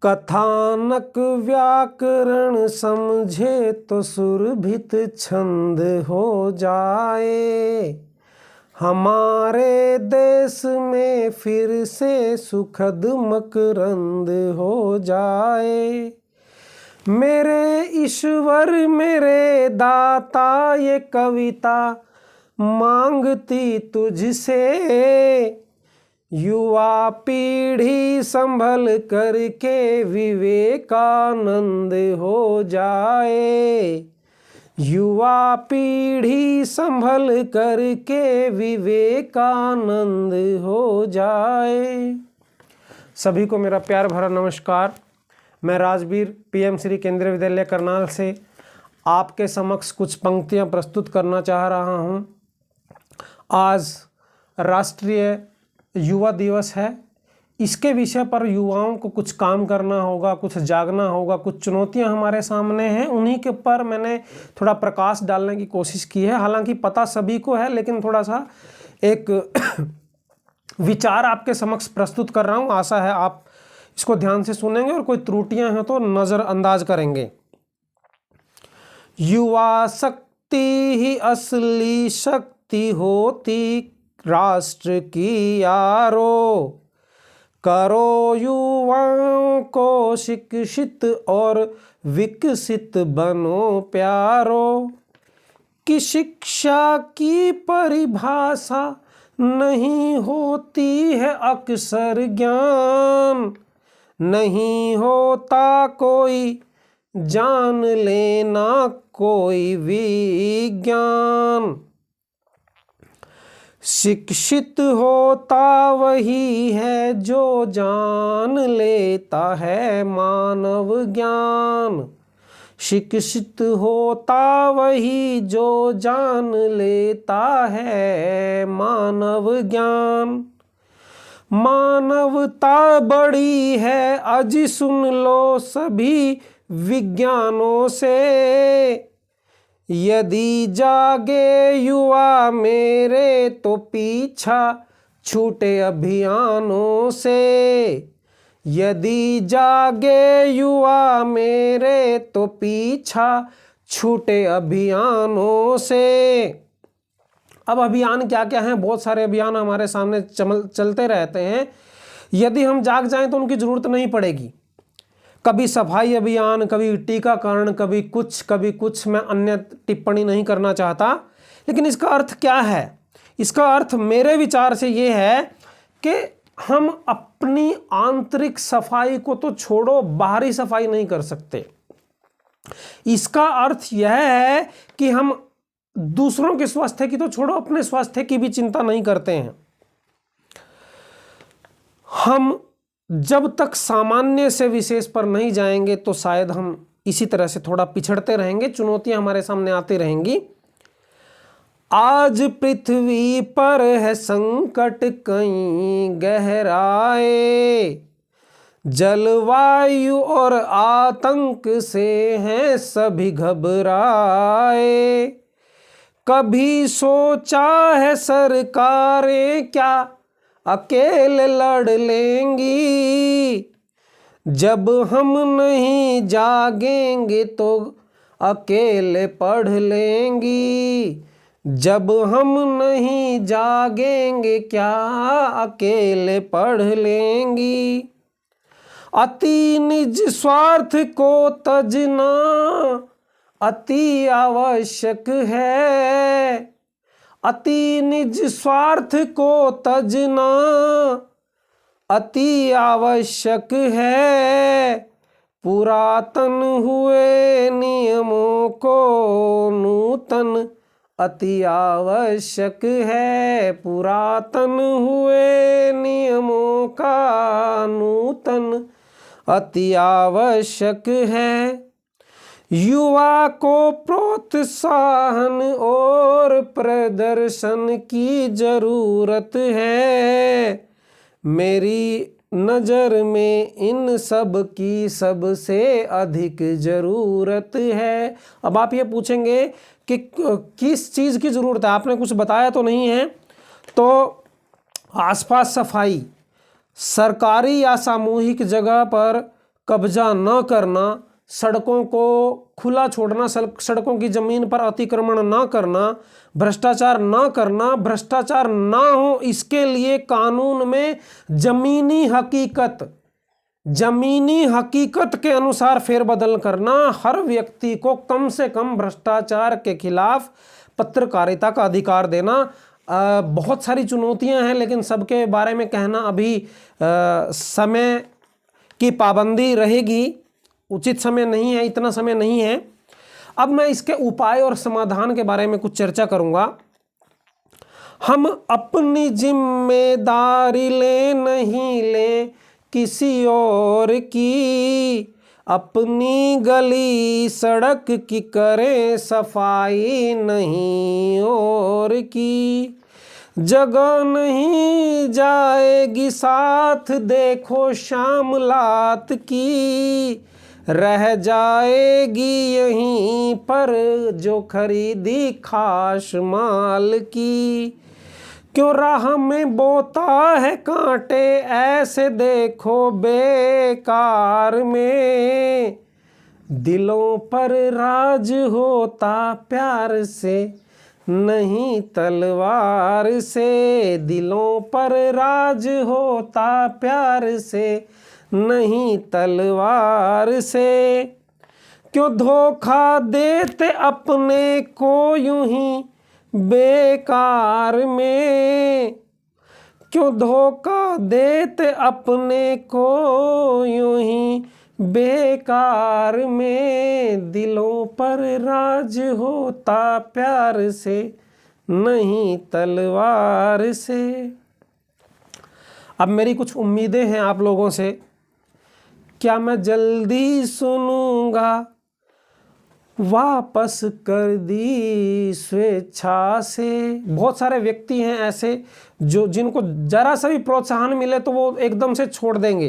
कथानक व्याकरण समझे तो सुरभित छंद हो जाए। हमारे देश में फिर से सुखद मकरंद हो जाए। मेरे ईश्वर मेरे दाता ये कविता मांगती तुझसे। युवा पीढ़ी संभल करके विवेकानंद हो जाए। युवा पीढ़ी संभल करके विवेकानंद हो जाए। सभी को मेरा प्यार भरा नमस्कार। मैं राजवीर पीएम श्री केंद्रीय विद्यालय करनाल से आपके समक्ष कुछ पंक्तियां प्रस्तुत करना चाह रहा हूं। आज राष्ट्रीय युवा दिवस है। इसके विषय पर युवाओं को कुछ काम करना होगा, कुछ जागना होगा, कुछ चुनौतियां हमारे सामने हैं। उन्हीं के पर मैंने थोड़ा प्रकाश डालने की कोशिश की है। हालांकि पता सभी को है, लेकिन थोड़ा सा एक विचार आपके समक्ष प्रस्तुत कर रहा हूं। आशा है आप इसको ध्यान से सुनेंगे और कोई त्रुटियां हैं तो नज़रअंदाज करेंगे। युवा शक्ति ही असली शक्ति होती राष्ट्र की यारो। करो युवाओं को शिक्षित और विकसित बनो प्यारो। कि शिक्षा की परिभाषा नहीं होती है अक्सर ज्ञान। नहीं होता कोई जान लेना कोई विज्ञान। शिक्षित होता वही है जो जान लेता है मानव ज्ञान। शिक्षित होता वही जो जान लेता है मानव ज्ञान। मानवता बड़ी है आज सुन लो सभी विज्ञानों से। यदि जागे युवा मेरे तो पीछा छूटे अभियानों से। यदि जागे युवा मेरे तो पीछा छूटे अभियानों से। अब अभियान क्या क्या हैं? बहुत सारे अभियान हमारे सामने चलते रहते हैं। यदि हम जाग जाएं तो उनकी ज़रूरत नहीं पड़ेगी। कभी सफाई अभियान, कभी टीकाकरण, कभी कुछ। मैं अन्य टिप्पणी नहीं करना चाहता, लेकिन इसका अर्थ क्या है? इसका अर्थ मेरे विचार से ये है कि हम अपनी आंतरिक सफाई को तो छोड़ो, बाहरी सफाई नहीं कर सकते। इसका अर्थ यह है कि हम दूसरों के स्वास्थ्य की तो छोड़ो, अपने स्वास्थ्य की भी चिंता नहीं करते हैं। हम जब तक सामान्य से विशेष पर नहीं जाएंगे तो शायद हम इसी तरह से थोड़ा पिछड़ते रहेंगे। चुनौतियां हमारे सामने आती रहेंगी। आज पृथ्वी पर है संकट कई गहराए। जलवायु और आतंक से हैं सभी घबराए। कभी सोचा है सरकारें क्या अकेले लड़ लेंगी। जब हम नहीं जागेंगे तो अकेले पढ़ लेंगी। जब हम नहीं जागेंगे क्या अकेले पढ़ लेंगी। अति निज स्वार्थ को तजना अति आवश्यक है। अति निज स्वार्थ को तजना अति आवश्यक है। पुरातन हुए नियमों को नूतन अति आवश्यक है। पुरातन हुए नियमों का नूतन अति आवश्यक है। युवा को प्रोत्साहन और प्रदर्शन की जरूरत है। मेरी नज़र में इन सब की सबसे अधिक ज़रूरत है। अब आप ये पूछेंगे कि किस चीज़ की ज़रूरत है? आपने कुछ बताया तो नहीं है। तो आसपास सफाई, सरकारी या सामूहिक जगह पर कब्जा न करना, सड़कों को खुला छोड़ना, सड़कों की जमीन पर अतिक्रमण ना करना, भ्रष्टाचार ना करना, भ्रष्टाचार ना हो इसके लिए कानून में जमीनी हकीकत के अनुसार फेरबदल करना, हर व्यक्ति को कम से कम भ्रष्टाचार के खिलाफ पत्रकारिता का अधिकार देना। बहुत सारी चुनौतियां हैं, लेकिन सबके बारे में कहना अभी समय की पाबंदी रहेगी, उचित समय नहीं है, इतना समय नहीं है। अब मैं इसके उपाय और समाधान के बारे में कुछ चर्चा करूंगा। हम अपनी जिम्मेदारी ले नहीं ले किसी और की, अपनी गली सड़क की करें सफाई नहीं और की, जगह नहीं जाएगी साथ देखो शामलात की, रह जाएगी यहीं पर जो खरीदी खास माल की, क्यों राह में बोता है कांटे ऐसे देखो बेकार में, दिलों पर राज होता प्यार से नहीं तलवार से, दिलों पर राज होता प्यार से नहीं तलवार से, क्यों धोखा देते अपने को यूं ही बेकार में, क्यों धोखा देते अपने को यूं ही बेकार में, दिलों पर राज होता प्यार से नहीं तलवार से। अब मेरी कुछ उम्मीदें हैं आप लोगों से। क्या मैं जल्दी सुनूंगा वापस कर दी स्वेच्छा से। बहुत सारे व्यक्ति हैं ऐसे जिनको जरा सा भी प्रोत्साहन मिले तो वो एकदम से छोड़ देंगे।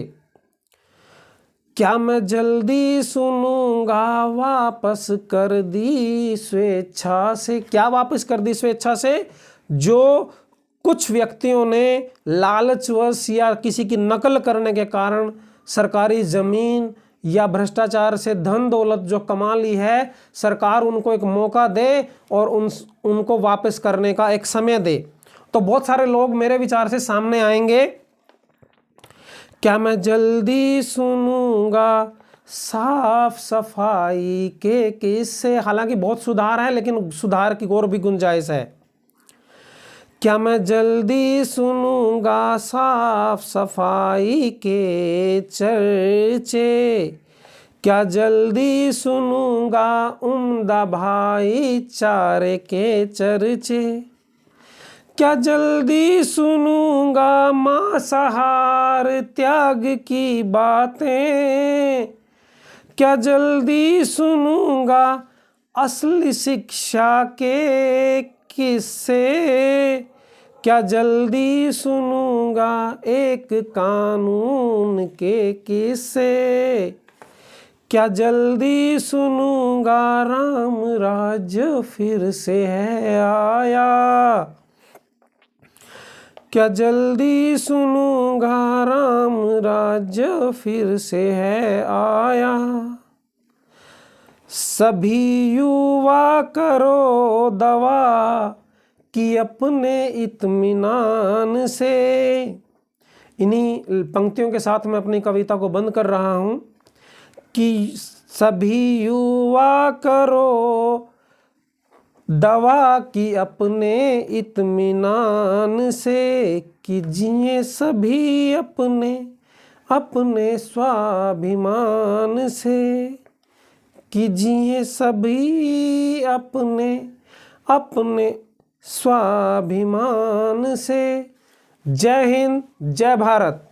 क्या मैं जल्दी सुनूंगा वापस कर दी स्वेच्छा से। क्या वापस कर दी स्वेच्छा से? जो कुछ व्यक्तियों ने लालचवश या किसी की नकल करने के कारण सरकारी ज़मीन या भ्रष्टाचार से धन दौलत जो कमा ली है, सरकार उनको एक मौका दे और उनको वापस करने का एक समय दे, तो बहुत सारे लोग मेरे विचार से सामने आएंगे। क्या मैं जल्दी सुनूंगा साफ सफाई के किस्से। हालांकि बहुत सुधार है, लेकिन सुधार की और भी गुंजाइश है। क्या मैं जल्दी सुनूंगा साफ सफाई के चर्चे। क्या जल्दी सुनूंगा उम्दा भाईचारे के चर्चे। क्या जल्दी सुनूंगा मांसाहार त्याग की बातें। क्या जल्दी सुनूंगा असली शिक्षा के किस्से। क्या जल्दी सुनूंगा एक कानून के किस्से। क्या जल्दी सुनूंगा राम राज्य फिर से है आया। क्या जल्दी सुनूंगा राम राज्य फिर से है आया। सभी युवा करो दवा कि अपने इत्मीनान से। इन्हीं पंक्तियों के साथ मैं अपनी कविता को बंद कर रहा हूँ कि सभी युवा करो दवा कि अपने इत्मीनान से, कि जिए सभी अपने अपने स्वाभिमान से, कि जिए सभी अपने अपने स्वाभिमान से। जय हिंद, जय भारत।